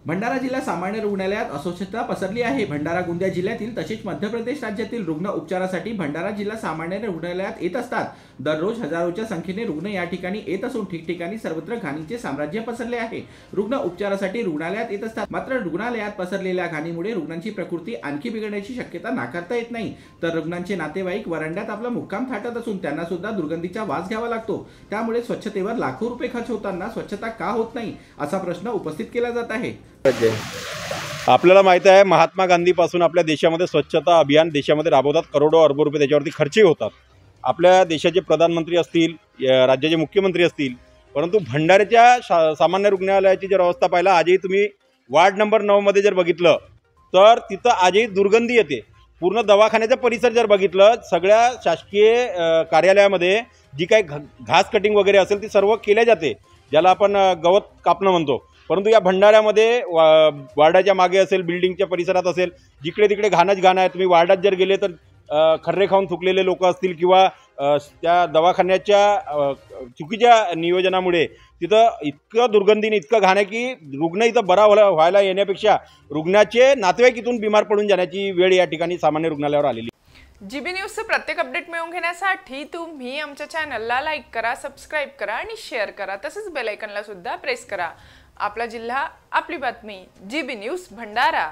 भंडारा जिल्हा सामान्य रुग्णालयात अस्वच्छता पसरली आहे। भंडारा गोंदिया जिल्ह्यातील तसेच मध्य प्रदेश राज्यातील रुग्ण उपचारासाठी भंडारा जिल्हा सामान्य रुग्णालयात येत असतात। दररोज हजारोच्या संख्येने रुग्ण या ठिकाणी येत असून ठिकठिकाणी सर्वत्र घाणीचे साम्राज्य पसरले आहे। रुग्ण उपचारासाठी रुग्णालयात येत असतात, मात्र रुग्णालयात पसरलेल्या घाणीमुळे रुग्णांची प्रकृती आणखी बिघडण्याची शक्यता नाकारता येत नाही। तर रुग्णांचे नातेवाईक वरांड्यात आपला मुक्काम थाटत असून त्यांना सुद्धा दुर्गंधीचा वास घ्यावा लागतो। त्यामुळे स्वच्छतेवर लाखो रुपये खर्च होताना स्वच्छता का होत नाही असा प्रश्न उपस्थित केला जात आहे। आपल्याला माहिती आहे, महात्मा गांधी पासून आपल्या देशामध्ये स्वच्छता अभियान देशामध्ये राबवतात। करोडो अरबो रुपये त्याच्यावरती खर्चही होतात। आपल्या देशाचे प्रधानमंत्री असतील, राज्याचे मुख्यमंत्री असतील, परंतु भंडाऱ्याच्या सामान्य रुग्णालयाची जर अवस्था पाहिला, आजही तुम्ही वार्ड नंबर 9 मध्ये जर बघितलं तर तिथं आजही दुर्गंधी येते। पूर्ण दवाखान्याचा परिसर जर बघितलं, सगळ्या शासकीय कार्यालयामध्ये जी काही घास कटिंग वगैरे असेल ती सर्व केल्या जाते, ज्याला आपण गवत कापणं म्हणतो। परंतु या भंडाऱ्यामध्ये वार्डाच्या मागे असेल, बिल्डिंगच्या परिसरात असेल, जिकडे तिकडे घाणच घाण आहे। तुम्ही वार्डात जर गेले तर खर्रे खाऊन थुकलेले लोक असतील किंवा त्या दवाखान्याच्या चुकीच्या नियोजनामुळे तिथं इतकं दुर्गंधीने इतकं घाण आहे की रुग्ण इथं बरा व्हायला येण्यापेक्षा रुग्णाचे नातेवाईक इथून बिमार पडून जाण्याची वेळ या ठिकाणी सामान्य रुग्णालयावर आलेली। जीबी न्यूजचे प्रत्येक अपडेट मिळवून घेण्यासाठी तुम्ही आमच्या चॅनलला लाईक करा, सबस्क्राइब करा आणि शेअर करा। तसेच बेल आयकॉनला सुद्धा प्रेस करा। आपला जिल्हा, आपली बातमी, जीबी न्यूज भंडारा।